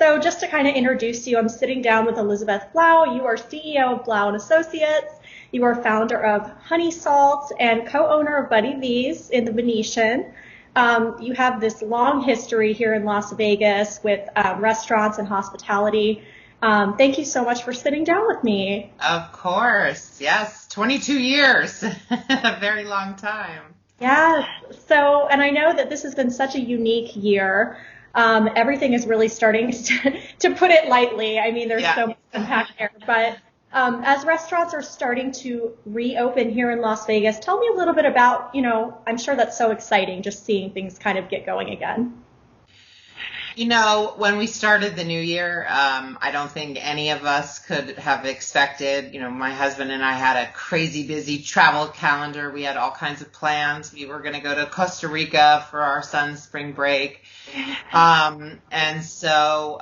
So just to kind of introduce you, I'm sitting down with Elizabeth Blau. You are CEO of Blau and Associates. You are founder of Honey Salt and co-owner of Buddy V's in the Venetian. You have this long history here in Las Vegas with restaurants and hospitality. Thank you so much for sitting down with me. Of course. Yes. 22 years. A very long time. Yes. So, and I know that this has been such a unique year. Everything is really starting to put it lightly. I mean, there's so much impact there, but as restaurants are starting to reopen here in Las Vegas, tell me a little bit about, I'm sure that's so exciting just seeing things kind of get going again. When we started the new year, I don't think any of us could have expected, my husband and I had a crazy busy travel calendar. We had all kinds of plans. We were going to go to Costa Rica for our son's spring break. And so,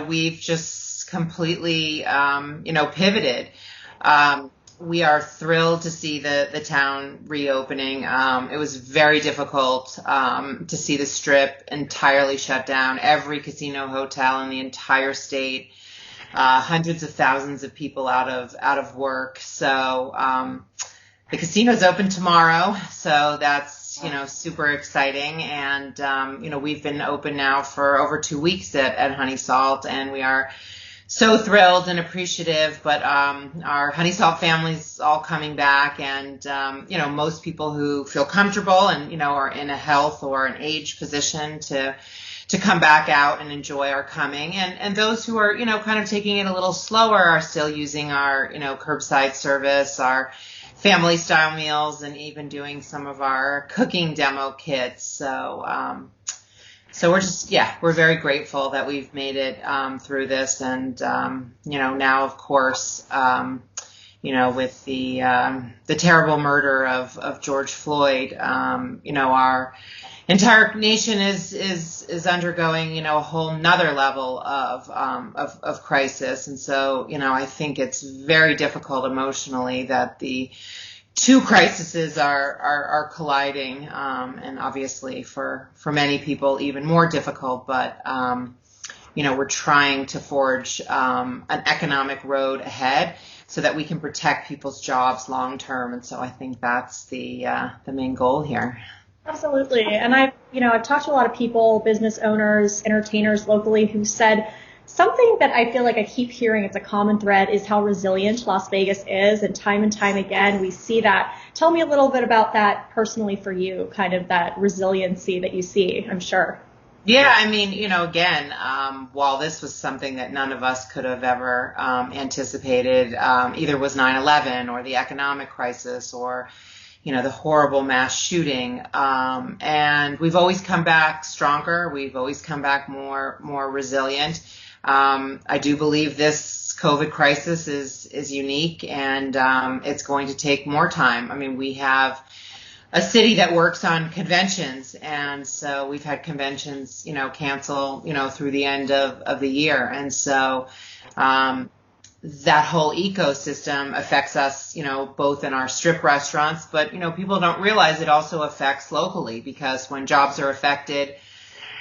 we've just completely, pivoted. We are thrilled to see the town reopening. It was very difficult to see the Strip entirely shut down. Every casino, hotel in the entire state, hundreds of thousands of people out of work. So the casino's open tomorrow, so that's super exciting. And we've been open now for over 2 weeks at Honey Salt, and we are so thrilled and appreciative, but our Honey Salt family's all coming back, and most people who feel comfortable and are in a health or an age position to come back out and enjoy are coming, and those who are kind of taking it a little slower are still using our curbside service, our family style meals, and even doing some of our cooking demo kits. So we're very grateful that we've made it through this, and now of course with the terrible murder of George Floyd, our entire nation is undergoing a whole nother level of crisis, and so I think it's very difficult emotionally that the two crises are colliding, and obviously for many people even more difficult, but we're trying to forge an economic road ahead so that we can protect people's jobs long term, and so I think that's the main goal here. Absolutely. And I've talked to a lot of people, business owners, entertainers locally, who said something that I feel like I keep hearing, it's a common thread, is how resilient Las Vegas is. And time again, we see that. Tell me a little bit about that personally for you, kind of that resiliency that you see, I'm sure. Yeah, I mean, again, while this was something that none of us could have ever anticipated, either was 9/11 or the economic crisis or the horrible mass shooting. And we've always come back stronger. We've always come back more resilient. I do believe this COVID crisis is unique, and it's going to take more time. I mean, we have a city that works on conventions, and so we've had conventions, cancel, through the end of the year. And so that whole ecosystem affects us, both in our Strip restaurants, but, people don't realize it also affects locally, because when jobs are affected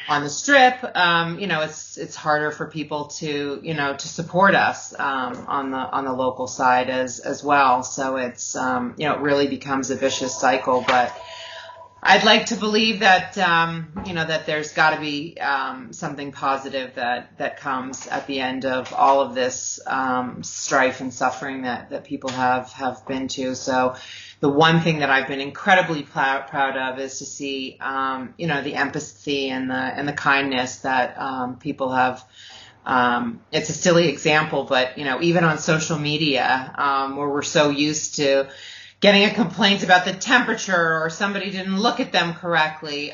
on the Strip, it's harder for people to support us on the local side as well. So it's, it really becomes a vicious cycle. But I'd like to believe that, that there's got to be something positive that comes at the end of all of this strife and suffering that people have been to. So the one thing that I've been incredibly proud of is to see, the empathy and the kindness that people have. It's a silly example, but even on social media, where we're so used to getting a complaint about the temperature or somebody didn't look at them correctly.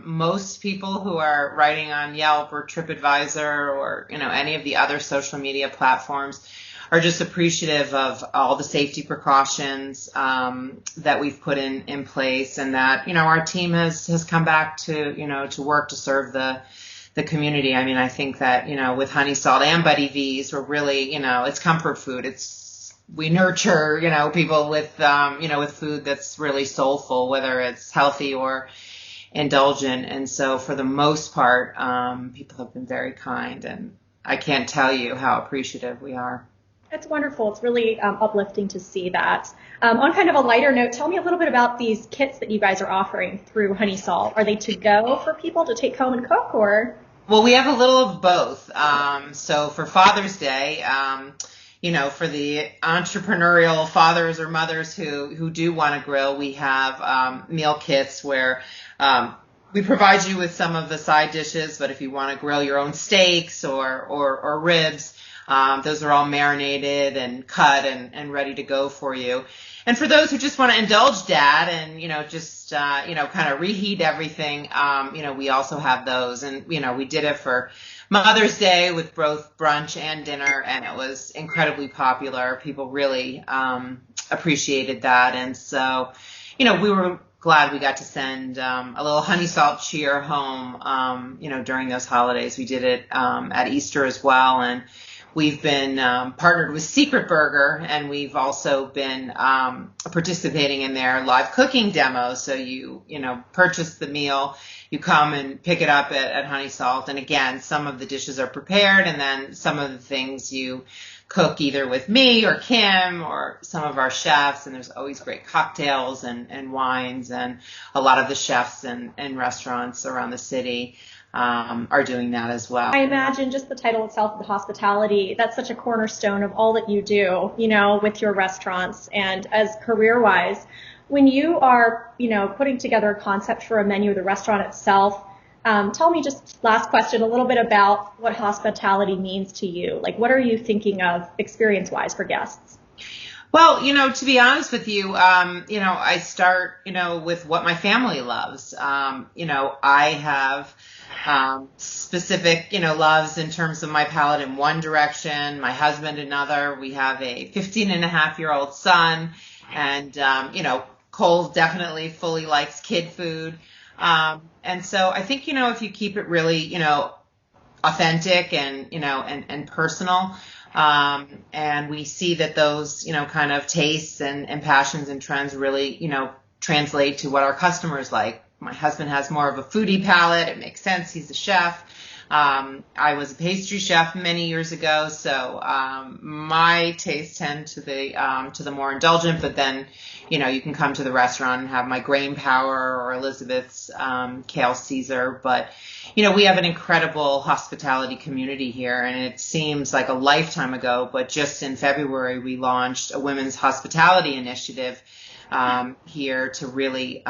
Most people who are writing on Yelp or TripAdvisor or, any of the other social media platforms are just appreciative of all the safety precautions that we've put in place, and that, our team has come back to, to work to serve the community. I mean, I think that, with Honey Salt and Buddy V's, we're really, it's comfort food. We nurture, people with, with food that's really soulful, whether it's healthy or indulgent. And so for the most part, people have been very kind, and I can't tell you how appreciative we are. It's wonderful. It's really uplifting to see that. On kind of a lighter note, tell me a little bit about these kits that you guys are offering through Honey Salt. Are they to go for people to take home and cook, or? Well, we have a little of both. So for Father's Day, for the entrepreneurial fathers or mothers who do want to grill, we have meal kits where we provide you with some of the side dishes, but if you want to grill your own steaks or ribs, those are all marinated and cut and ready to go for you. And for those who just want to indulge Dad and, kind of reheat everything, we also have those. And, we did it for Mother's Day with both brunch and dinner, and it was incredibly popular. People really appreciated that. And so, we were glad we got to send a little honey salt cheer home, during those holidays. We did it at Easter as well. And we've been partnered with Secret Burger, and we've also been participating in their live cooking demos. So you purchase the meal, you come and pick it up at Honey Salt. And again, some of the dishes are prepared, and then some of the things you cook either with me or Kim or some of our chefs. And there's always great cocktails and wines, and a lot of the chefs and restaurants around the city are doing that as well. I imagine just the title itself, the hospitality, that's such a cornerstone of all that you do, with your restaurants. And as career-wise, when you are, putting together a concept for a menu of the restaurant itself, tell me, just last question, a little bit about what hospitality means to you. Like, what are you thinking of experience-wise for guests? Well, to be honest with you, I start, with what my family loves. I have specific, loves in terms of my palate in one direction, my husband another. We have a 15-and-a-half-year-old son, and, Cole definitely fully likes kid food. And so I think, if you keep it really, authentic and personal, and we see that those, kind of tastes and passions and trends really, translate to what our customers like. My husband has more of a foodie palate. It makes sense. He's a chef. I was a pastry chef many years ago, so my tastes tend to the more indulgent. But then, you can come to the restaurant and have my Grain Power or Elizabeth's Kale Caesar. But we have an incredible hospitality community here, and it seems like a lifetime ago. But just in February, we launched a women's hospitality initiative here to really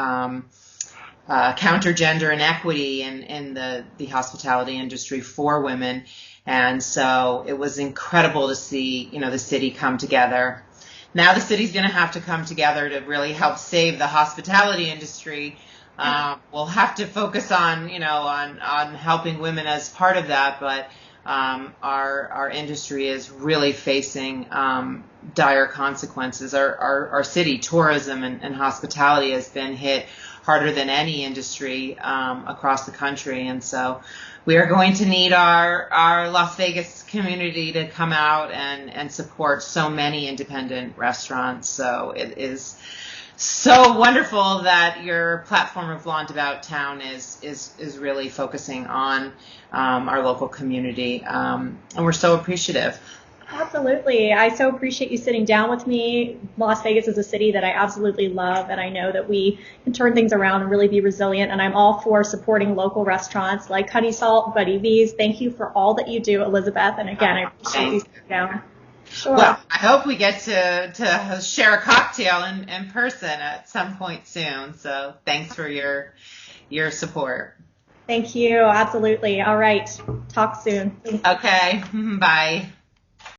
counter gender inequity in the hospitality industry for women. And so it was incredible to see, the city come together. Now the city's going to have to come together to really help save the hospitality industry. We'll have to focus on, on helping women as part of that. But our industry is really facing dire consequences. Our city, tourism and hospitality, has been hit harder than any industry across the country. And so we are going to need our Las Vegas community to come out and support so many independent restaurants. So it is so wonderful that your platform of Blond About Town is really focusing on our local community. And we're so appreciative. Absolutely. I so appreciate you sitting down with me. Las Vegas is a city that I absolutely love, and I know that we can turn things around and really be resilient, and I'm all for supporting local restaurants like Honey Salt, Buddy V's. Thank you for all that you do, Elizabeth, and again, I appreciate you sitting down. Sure. Well, I hope we get to share a cocktail in person at some point soon, so thanks for your support. Thank you. Absolutely. All right. Talk soon. Okay. Bye.